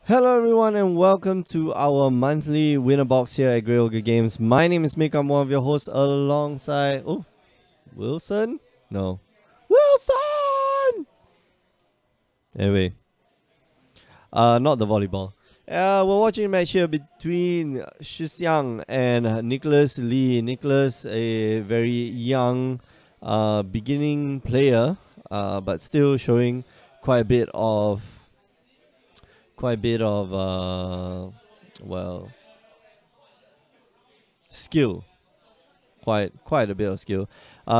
Hello everyone and welcome to our monthly winner box here at Grey Ogre Games. My name is Mick, I'm one of your hosts alongside... Oh, Wilson? No. Wilson! Anyway. Not the volleyball. We're watching a match here between Shi Xiang and Nicholas Lee. Nicholas, a very young beginning player, but still showing quite a bit of well, skill. Quite a bit of skill.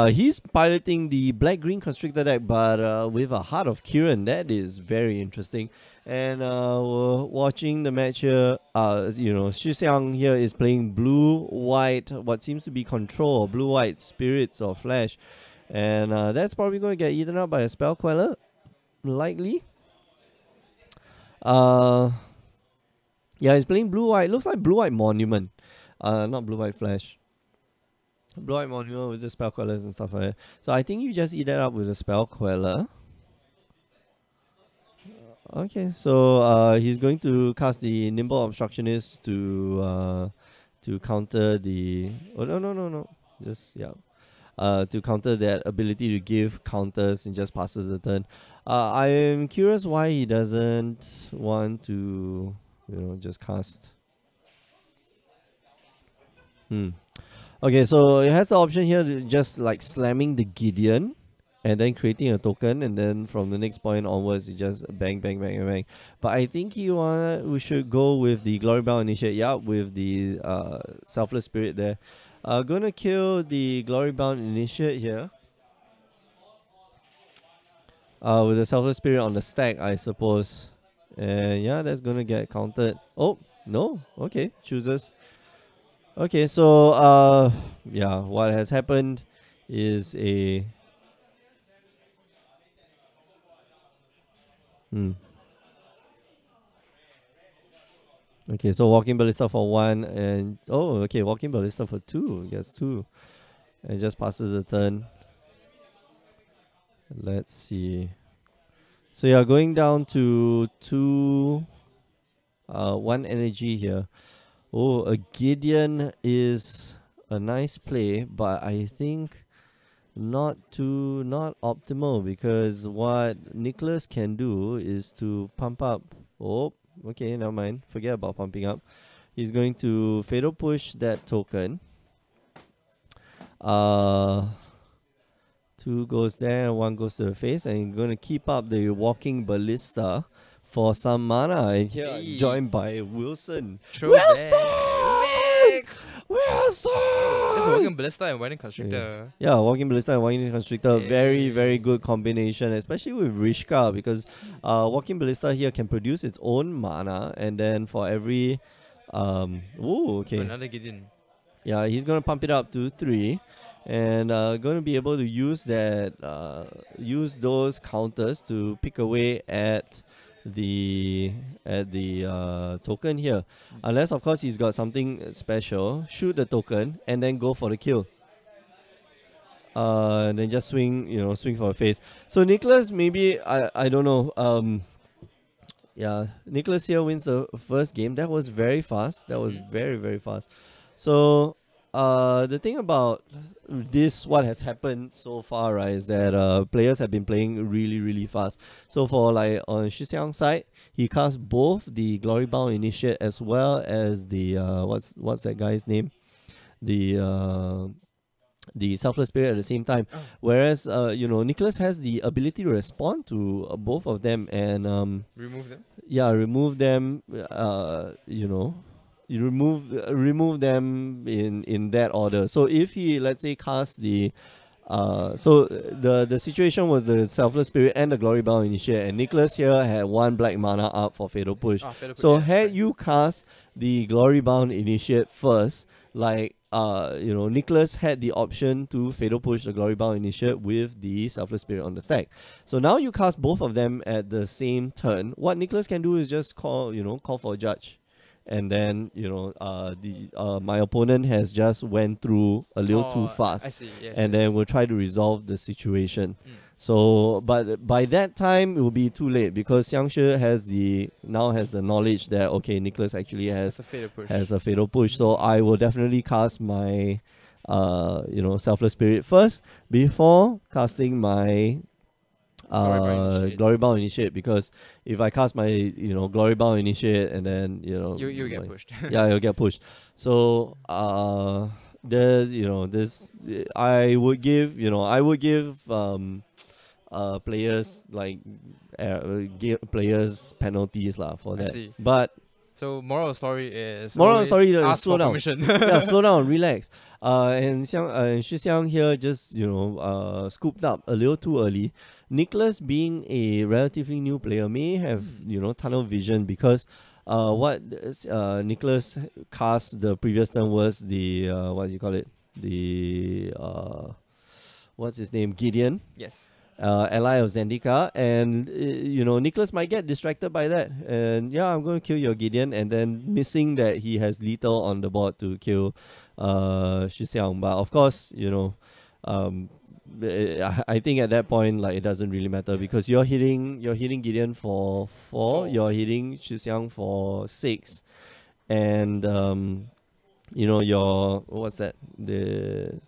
He's piloting the black-green Constrictor deck, but with a Heart of Kiran. That is very interesting. And we're watching the match here. Shi Xiang here is playing blue-white, what seems to be control, blue-white spirits or flash. And that's probably going to get eaten up by a spell queller, likely. Yeah, he's playing blue-white. Looks like blue-white monument. Not blue-white flash. Blue-white monument with the spell quellers and stuff like that. So I think you just eat that up with a spell queller. Okay, so he's going to cast the Nimble Obstructionist to counter the... Oh, no. Just, yeah. To counter that ability to give counters and just passes the turn. I am curious why he doesn't want to, just cast. Okay, so it has the option here to just like slamming the Gideon and then creating a token, and then from the next point onwards, you just bang, bang, bang, bang. But I think we should go with the Glory Bound Initiate, yeah, with the Selfless Spirit there. Gonna kill the Glory Bound Initiate here. With the Selfless Spirit on the stack, I suppose. And yeah, that's gonna get countered. Oh, no. Okay, chooses. Okay, so yeah, what has happened is a... Okay, so Walking Ballista for 1 and... Oh, okay, Walking Ballista for 2. Gets 2. And just passes the turn. Let's see. So you're going down to 1 energy here. Oh, a Gideon is a nice play, but I think not optimal, because what Nicholas can do is to pump up. Oh, okay, never mind. Forget about pumping up. He's going to Fatal Push that token. 2 goes there, 1 goes to the face, and you're going to keep up the Walking Ballista for some mana. And here I'm joined by Wilson. Wilson! Wilson! That's a Walking Ballista and Winding Constrictor. Yeah, Walking Ballista and Winding Constrictor. Very, very good combination, especially with Rishka, because Walking Ballista here can produce its own mana, and then for every... oh, okay. Another Gideon. Yeah, he's going to pump it up to 3. And going to be able to use that, use those counters to pick away at the token here. Unless, of course, he's got something special. Shoot the token and then go for the kill. And then just swing, swing for a face. So Nicholas, maybe I don't know. Yeah, Nicholas here wins the first game. That was very fast. That was very, very fast. So the thing about this, what has happened so far, right, is that players have been playing really, really fast. So for like on Shi Xiang's side, he cast both the Glory Bound Initiate as well as the what's that guy's name, the Selfless Spirit at the same time. Whereas Nicholas has the ability to respond to both of them and remove them. Yeah, remove them. You remove them in that order. So if he, let's say, cast the so the situation was the Selfless Spirit and the Glory Bound Initiate, and Nicholas here had 1 black mana up for Fatal Push. So had you cast the Glory Bound Initiate first, like Nicholas had the option to Fatal Push the Glory Bound Initiate with the Selfless Spirit on the stack. So now you cast both of them at the same turn. What Nicholas can do is just call for a judge. And then my opponent has just went through a little too fast. I see. Yes, and then we'll try to resolve the situation. So, but by that time it will be too late because Xiangshi now has the knowledge that okay, Nicholas actually That's a fatal push. has a fatal push. So I will definitely cast my Selfless Spirit first before casting my Glory Bound Initiate, because if I cast my Glory Bound Initiate and then you get pushed. yeah, you'll get pushed. So there's this I would give players like players penalties lah for I that. see. But So moral of the story is slow ask for down. permission. Yeah, slow down, relax. And Shi Xiang here just scooped up a little too early. Nicholas, being a relatively new player, may have tunnel vision because what Nicholas cast the previous turn was the what do you call it, the what's his name, Gideon. Yes. Ally of Zendika, and Nicholas might get distracted by that, and yeah, I'm going to kill your Gideon, and then missing that he has lethal on the board to kill Shi Xiang. But of course, I think at that point, like, it doesn't really matter because you're hitting Gideon for 4, you're hitting Shi Xiang for 6, and your what's that, the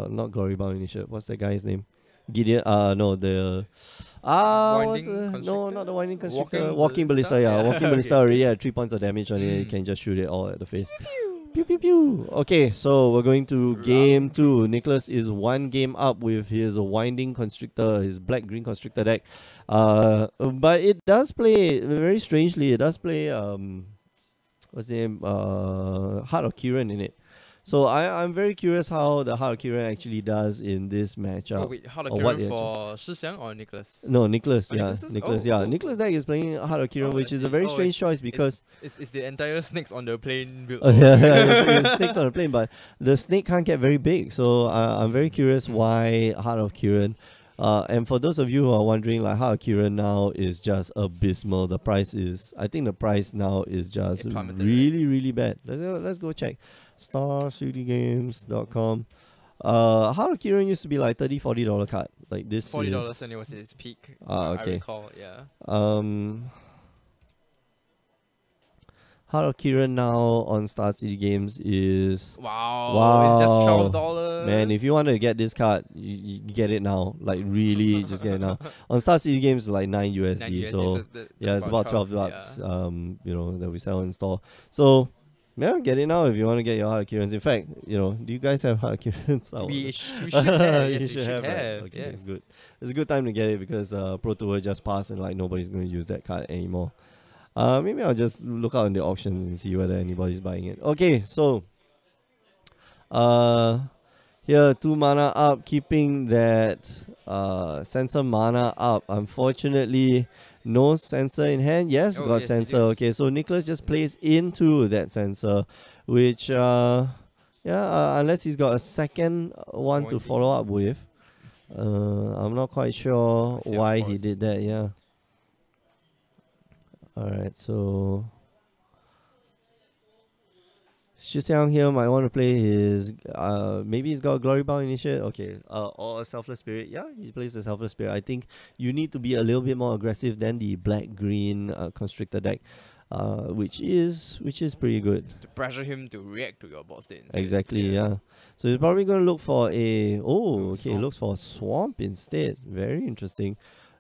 not Glory Bound Initiate, what's that guy's name? Gideon, no, the no, not the Winding Constrictor, Walking Ballista, yeah, Walking Ballista already had 3 points of damage on it. You can just shoot it all at the face. Pew pew pew. Okay, so we're going to game 2. Nicholas is 1 game up with his Winding Constrictor, his black-green Constrictor deck. But it does play very strangely. It does play what's the name? Heart of Kiran in it. So I'm very curious how the Heart of Kiran actually does in this matchup. Oh wait, Heart of Kiran for Shi Xiang or Nicholas? No, Nicholas. Oh, Yeah, Nicholas. Yeah, Nicholas deck is playing Heart of Kiran, which is a very strange choice because it's the entire snakes on the plane build. it's snakes on the plane, but the snake can't get very big. So I'm very curious why Heart of Kiran. And for those of you who are wondering, like, Heart of Kiran now is just abysmal. I think the price now is just really, really bad. Let's go check. StarCityGames.com. Heart of Kiran used to be like $30-$40 card. Like this $40 and it was its peak. Okay. I recall, yeah. Heart of Kiran now on Star City Games is wow. It's just $12. Man, if you want to get this card, you get it now. Like, really, just get it now. On Star City Games, it's like $9 USD. So yeah, it's about $12 bucks. That we sell in store. So yeah, get it now if you want to get your Heart of Kirans. In fact, do you guys have Heart of Kirans? We should have. Yes, you should have. Right? Okay, yes. good. It's a good time to get it because Pro Tour just passed and like nobody's going to use that card anymore. Maybe I'll just look out in the auctions and see whether anybody's buying it. Okay, so here 2 mana up, keeping that sensor mana up. Unfortunately, no sensor in hand. Yes, got sensor. Okay, so Nicholas just plays into that sensor, which unless he's got a second one to follow up with. I'm not quite sure why he did that. Yeah. Alright, so Shi Xiang here might want to play his maybe he's got a Glory Bound Initiate, okay, or a Selfless Spirit. Yeah, he plays the Selfless Spirit. I think you need to be a little bit more aggressive than the black-green Constrictor deck, which is pretty good. To pressure him to react to your boss state instead. Exactly, yeah. So he's probably going to look for looks for a Swamp instead. Very interesting.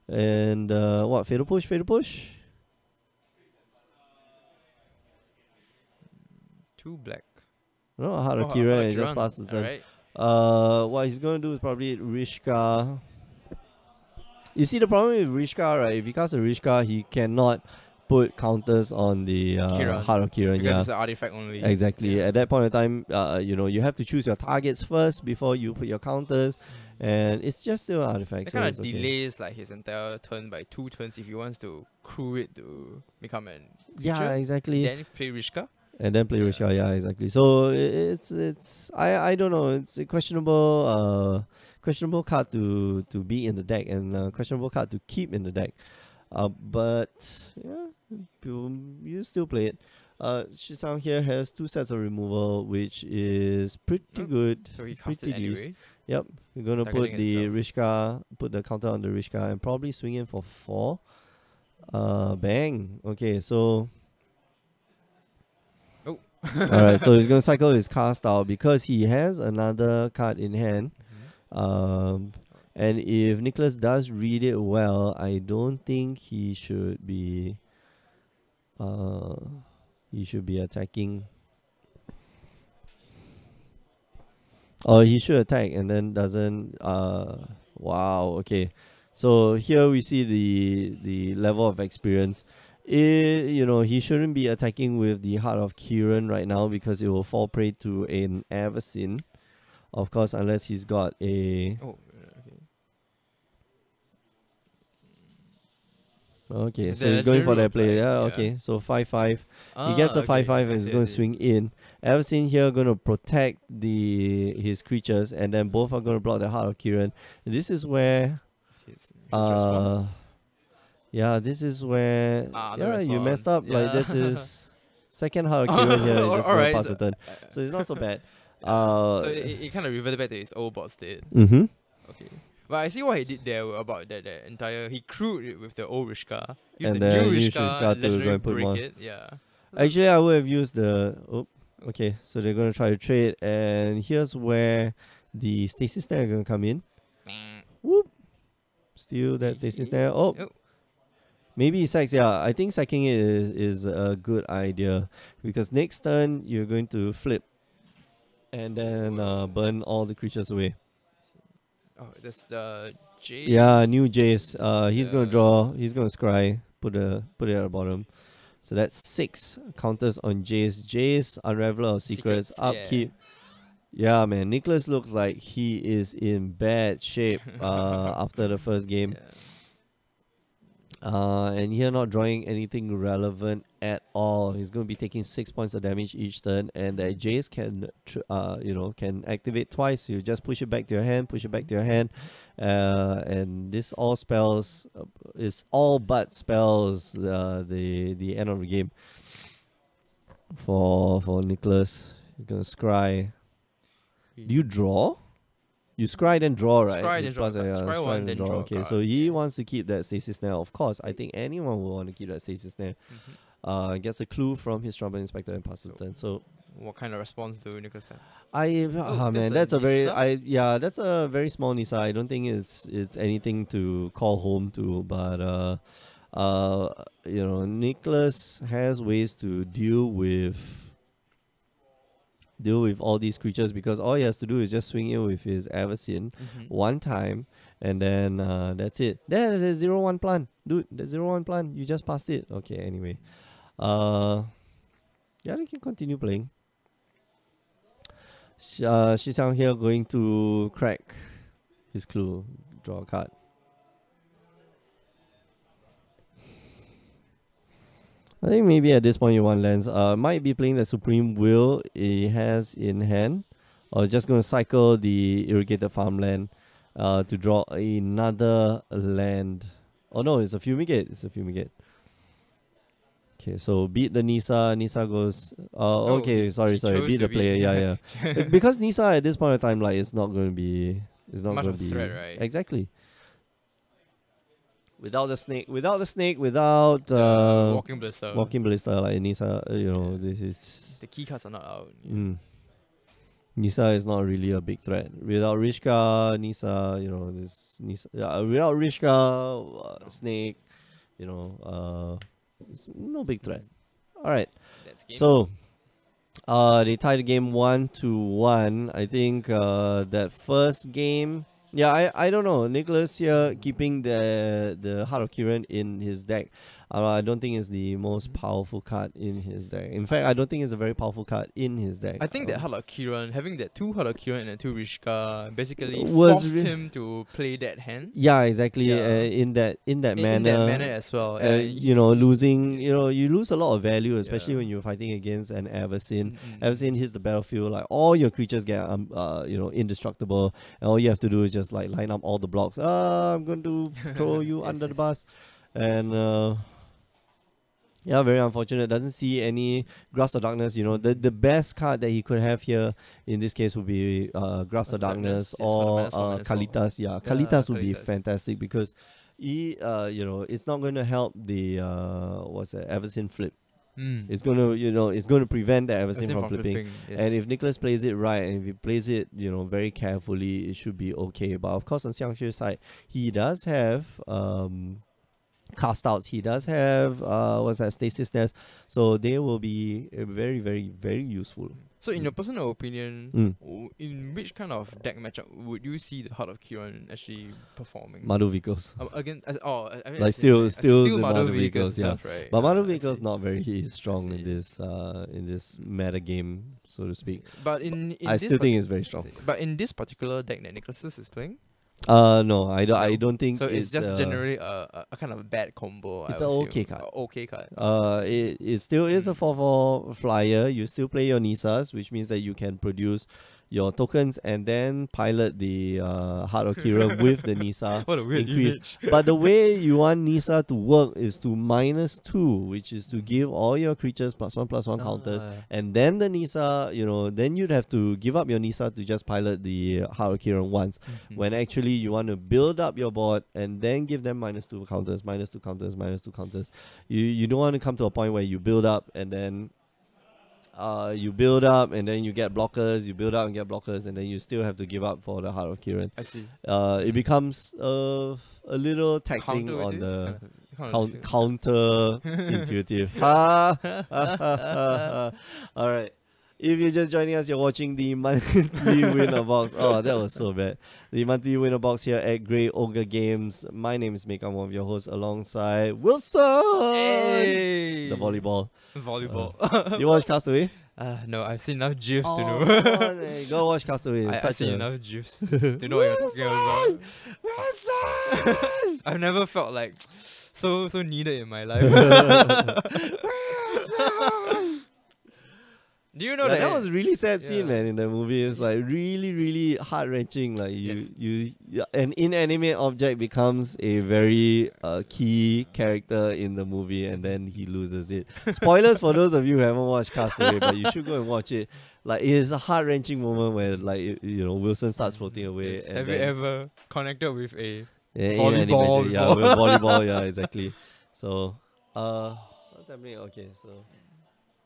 And what, Fatal Push? Fatal Push? 2 black. No, Heart of Kiran, just passed the turn. Right. What he's going to do is probably Rishka. You see the problem with Rishka, right? If he casts a Rishka, he cannot put counters on the Heart of Kiran. Because it's an artifact only. Exactly. At that point in time, you have to choose your targets first before you put your counters. And it's just still an artifact. It kind of delays like his entire turn by 2 turns if he wants to crew it to become an creature. Yeah, exactly. Then play Rishka. And then play Rishka, yeah, exactly. So it's I don't know. It's a questionable card to be in the deck and questionable card to keep in the deck. But yeah, you still play it. Shi Xiang here has 2 sets of removal, which is pretty good. So he cast it anyway. Yep. We're gonna put Targeting the itself. Rishka, put the counter on the Rishka, and probably swing in for 4. Bang. Okay, so Oh. alright, so he's gonna cycle his cast out because he has another card in hand. Mhm. And if Nicholas does read it well, I don't think he should be attacking. Or he should attack and then doesn't wow, okay. So here we see the level of experience. He shouldn't be attacking with the Heart of Kiran right now because it will fall prey to an Avacyn. Of course, unless he's got a Oh, okay. Okay, so The he's going for legendary that play. apply, Yeah, yeah. okay. So 5-5. He gets the Okay. 5-5 and I he's see, I going to see. swing in. Everseen here going to protect his creatures, and then both are going to block the Heart of Kiran. And this is where His response. yeah, this is where The you messed response. up. Like this is second Heart of Kiran here. It's just going to Alright, pass so- the turn. So it's not so bad. So it kind of reverted back to his old bot state. Mm-hmm. Okay. But I see what he did there about that entire. He crewed it with the old Rishka. Used And the then new use Rishka, Rishka to go legendary and put break more. it. Yeah. Actually, I would have used the... Oh, okay. So they're going to try to trade. And here's where the Stasis Snare are going to come in. Whoop. Steal that Stasis Snare. Oh. Oh. Maybe he sacks. Yeah, I think sacking it is a good idea. Because next turn, you're going to flip. And then burn all the creatures away. Oh, that's the J. Yeah, new Jace. He's going to Yeah. draw. He's going to scry. Put it at the bottom. So that's 6 counters on Jace. Jace, Unraveler of Secrets, Yeah. upkeep. Yeah, man. Nicholas looks like he is in bad shape after the first game. Yeah. And here not drawing anything relevant at all. He's going to be taking 6 points of damage each turn, and that Jace can activate twice. You just push it back to your hand, and this all spells is all but spells the end of the game for Nicholas. He's gonna scry. Do you draw? You scry then draw, right? Scry This then draw. plus, yeah, Scry one, then draw a Okay, card. so he wants to keep that stasis snare. Of course, I think anyone will want to keep that stasis snare. Gets a clue from his Trouble Inspector and passes turn. So What kind of response do Nicholas have? that's a very Nisa? that's a very small Nisa. I don't think it's anything to call home to, but Nicholas has ways to deal with all these creatures because all he has to do is just swing in with his Avacyn one time, and then that's it. There's a 0-1 plan, dude. The 0-1 plan. You just passed it. Okay. Anyway, they can continue playing. Shisang here going to crack his clue. Draw a card. I think maybe at this point you want lands. Might be playing the Supreme Will he has in hand, or just going to cycle the Irrigated Farmland to draw another land. Oh no, it's a Fumigate. Okay, so beat the Nisa. Nisa goes. Okay, sorry. chose Beat to the player. Yeah. Because Nisa at this point of time, like, it's not going to be. It's not Much going of to a be threat, right? Exactly. Without the snake, without Walking Blister. Walking Ballista, like Nisa, this is... The key cards are not out. Nisa is not really a big threat. Without Rishka, Nisa, this Nisa... without Rishka, Snake, it's no big threat. Alright, so... they tied the game 1-1. I think that first game... Yeah, I don't know. Nicholas here keeping the Heart of Kiran in his deck. I don't think it's the most powerful card in his deck. In fact, I don't think it's a very powerful card in his deck. I think that Heart of Kiran, having that 2 Heart of Kiran and 2 Rishka, basically Was forced him to play that hand. Yeah, exactly. Yeah. In that manner. In that manner as well. Losing. You lose a lot of value, especially when you're fighting against an Avacyn. Avacyn hits the battlefield, like all your creatures get indestructible, and all you have to do is just like line up all the blocks. I'm going to throw you under the bus, and Yeah, very unfortunate. Doesn't see any Grasp of Darkness. You know, the best card that he could have here in this case would be Grasp of Darkness Yes, for the or menace, for menace, Kalitas. Yeah, yeah, Kalitas would be Kalitas. fantastic because he, you know, it's not going to help the what's that, Everson flip. It's going to, you know, it's going to prevent the Everson from flipping. Yes. And if Nicholas plays it right, and if he plays it, you know, very carefully, it should be okay. But of course, on Xiangxue's side, he does have cast outs. He does have what's that, stasis nest, so they will be very, very, very useful. So, in your personal opinion, in which kind of deck matchup would you see the Heart of Kiran actually performing? Madu vehicles. Again, I mean, Like as still the Madu vehicles, vehicles, yeah. itself, right? But Madu I vehicles see. not very strong I in see. this meta game, so to speak. But in I this still think it's very strong. But in this particular deck that Nicholas is playing, No, I no. don't think so it's just uh, generally a kind of bad combo. It's I a would okay assume. card. Okay card. It still is a 4/4 flyer. You still play your Nisas, which means that you can produce your tokens and then pilot the Heart of Kira with the Nisa What a weird increase. image. But the way you want Nisa to work is to -2, which is to give all your creatures +1/+1 counters, and then the Nisa, you know, then you'd have to give up your Nisa to just pilot the Heart of Kira once. When actually you want to build up your board and then give them -2 counters, -2 counters, -2 counters. You don't want to come to a point where you build up and then you build up and then you get blockers, you build up and get blockers, and then you still have to give up for the Heart of Kiran. I see. It becomes a little taxing Counter on with the it? Kind of counter intuitive. All right. If you're just joining us, you're watching the monthly winner box. Oh, that was so bad. The monthly winner box here at Grey Ogre Games. My name is Mick. I'm one of your hosts alongside Wilson. Hey! The volleyball. Volleyball. You watch Castaway? No, I've seen enough GIFs to know. Come on, man. Go watch Castaway. It's I've such seen a... enough GIFs to know what you're talking about. Wilson! I've never felt like so needed in my life. Do you know Yeah, that? that was a really sad scene, Yeah. man, in the movie. It's like really, really heart-wrenching. Like an inanimate object becomes a very key character in the movie, and then he loses it. Spoilers for those of you who haven't watched Castaway, but you should go and watch it. Like, it is a heart-wrenching moment where, like, you know, Wilson starts floating away. Yes. And Have you ever connected with a volleyball? volleyball Yeah, with volleyball. Yeah, exactly. So, what's happening? Okay, so.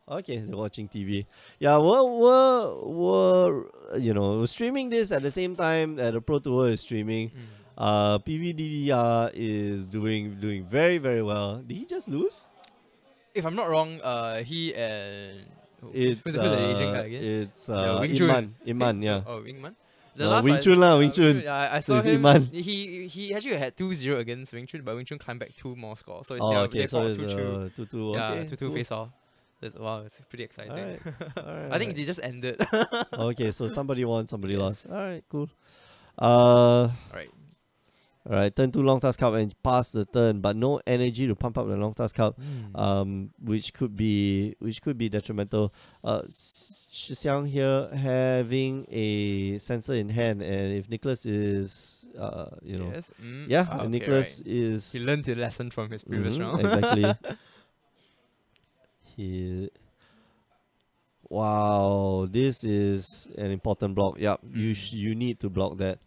Okay, they're watching TV. Yeah, we're you know, streaming this at the same time that the Pro Tour is streaming. PVDDR is doing very, very well. Did he just lose? If I'm not wrong, he and It's who's the Asian guy again? it's Wing Chun. Iman, yeah. Oh, Wingman. Wing Chun lah, Wing Chun. Yeah, I So saw it's him. Iman. He actually had 2-0 against Wing Chun, but Wing Chun climbed back 2 more scores. So it's Oh, they okay, so fought it's 2-2. 2-2. Yeah, Okay, 2-2 cool. face off. Wow, it's pretty exciting. Alright, I think they just ended. Okay, so somebody won, somebody lost. Yes. Alright, cool. Alright. Alright, turn 2 long task cup and pass the turn, but no energy to pump up the long task cup, which could be detrimental. Shixiang here having a sensor in hand, and if Nicholas is you know, Yes. yeah, Nicholas right. is He learned his lesson from his previous round. exactly. Wow, this is an important block. Yep, you need to block that.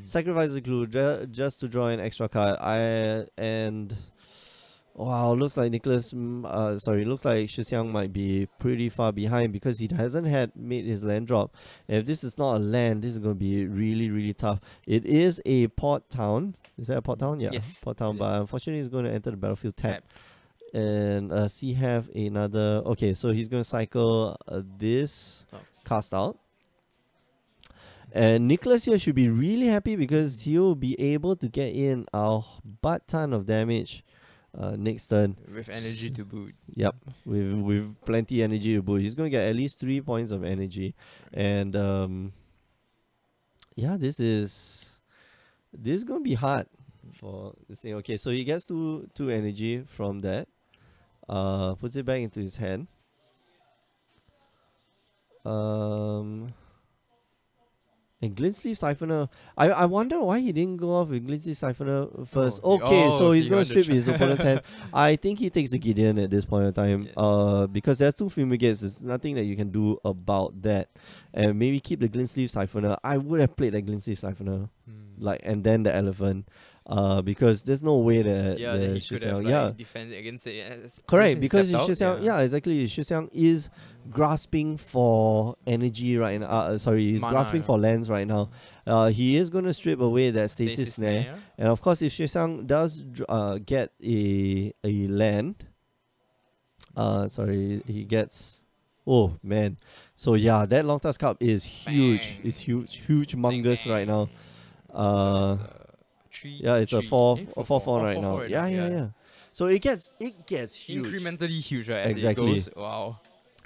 Sacrifice the glue just to draw an extra card. Wow, looks like looks like Shixiang might be pretty far behind because he hasn't made his land drop. If this is not a land, this is going to be really, really tough. It is a port town. Is that a port town? Yeah, Yes, port town. it But is. unfortunately, he's going to enter the battlefield tapped. And he have another. Okay, so he's going to cycle this cast out. And Nicholas here should be really happy because he'll be able to get in a butt ton of damage next turn. With energy to boot. Yep, with plenty energy to boot. He's going to get at least 3 points of energy. And yeah, this is going to be hard for this thing. Okay, so he gets two energy from that. Puts it back into his hand. And And Glint Sleeve Siphoner, I wonder why he didn't go off with Glint Sleeve Siphoner first. Oh, Okay, so he's he going to wanted strip his opponent's hand. I think he takes the Gideon at this point in time. Because there's 2 Fumigates. There's nothing that you can do about that. And maybe keep the Glint Sleeve Siphoner. I would have played that Glint Sleeve Siphoner. And then the Elephant. Because there's no way that that he could have defended against it. Correct, because Shixiang, exactly. Shixiang is grasping for energy right now. He's Mana, grasping for lands right now. He is going to strip away that Stasis Snare. And of course, if Shixiang does get a land, he gets. Oh man, so yeah, that Long Tusk Cup is huge. It's huge, humongous right now. It's a 4/4 right now. Yeah. So it gets huge. Incrementally huge, right? Exactly. As it goes. Wow.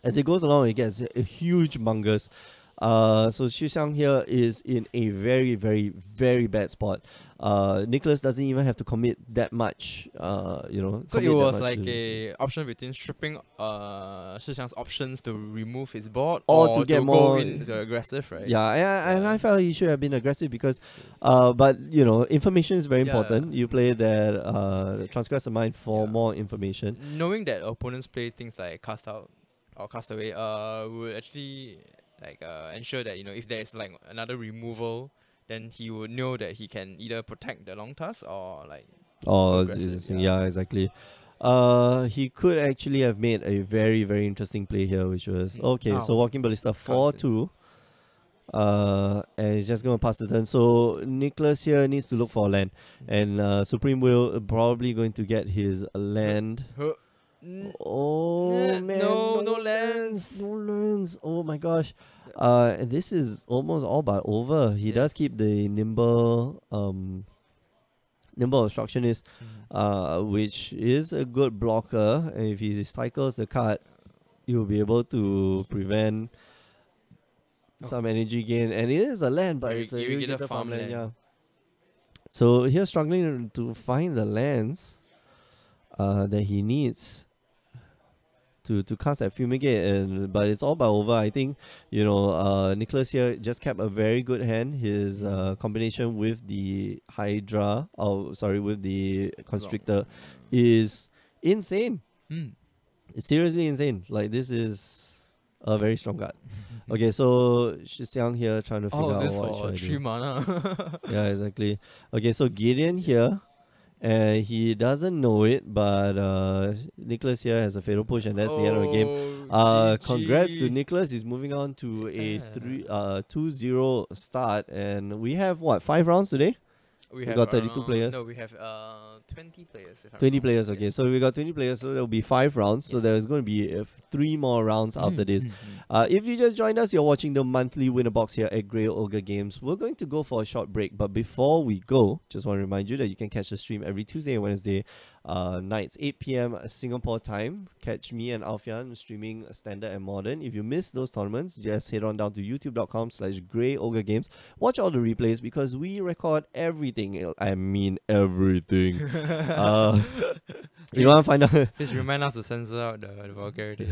As it goes along, it gets a huge mungus. So Shixiang here is in a very, very, very bad spot. Nicholas doesn't even have to commit that much. So it was like a option between stripping Shixiang's options to remove his board or to get more go in the aggressive, right? Yeah, and I felt he should have been aggressive because, but information is very important. You play that transgress the mind for more information. Knowing that opponents play things like cast out or cast away, would actually ensure that if there is like another removal, then he would know that he can either protect the Long Tusk or exactly. He could actually have made a very, very interesting play here, which was so Walking Ballista 4/2. And he's just going to pass the turn. So Nicholas here needs to look for a land, and Supreme Will probably going to get his land. Oh man, no lands. Oh my gosh. This is almost all but over. He does keep the nimble obstructionist, which is a good blocker. And if he cycles the card, he will be able to prevent some energy gain. And it is a land, but it's a irrigator farmland. Yeah. So he's struggling to find the lands that he needs to cast that Fumigate, but it's all but over. I think Nicholas here just kept a very good hand. His combination with the Hydra, with the Constrictor, is insane. It's seriously insane. Like, this is a very strong card. Okay, so Shixiang here trying to figure out what should I do. Mana. Yeah, exactly. Okay, so Gideon here. And he doesn't know it, but Nicholas here has a fatal push, and that's the end of the game. Congrats to Nicholas. He's moving on to a 2-0 start, and we have 5 rounds today? We got 32 players. No, we have 20 players. 20 players, okay. Yes. So we got 20 players, so there will be 5 rounds. Yes. So there's going to be 3 more rounds after this. If you just joined us, you're watching the monthly winner box here at Grey Ogre Games. We're going to go for a short break, but before we go, just want to remind you that you can catch the stream every Tuesday and Wednesday nights, 8 p.m. Singapore time. Catch me and Alfian streaming Standard and Modern. If you miss those tournaments, just head on down to youtube.com/Grey Ogre Games. Watch all the replays because we record everything. I mean everything. You want to find out? Please remind us to censor out the vulgarity.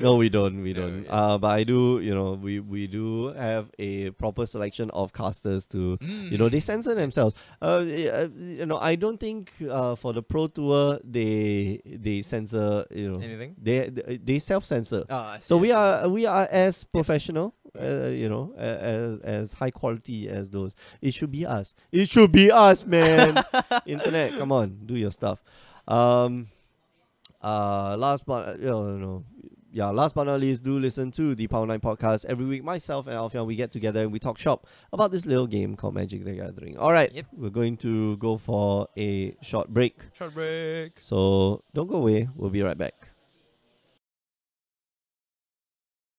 No, we don't. But I do. We do have a proper selection of casters to. They censor themselves. I don't think for the Pro Tour they censor. Anything. They self-censor. So we are as professional. As high quality as those. It should be us. It should be us, man. Internet, come on, do your stuff. Last but not least, do listen to the Power 9 podcast every week. Myself and Alfian, we get together and we talk shop about this little game called Magic the Gathering. Alright, we're going to go for a short break. Short break. So don't go away, we'll be right back.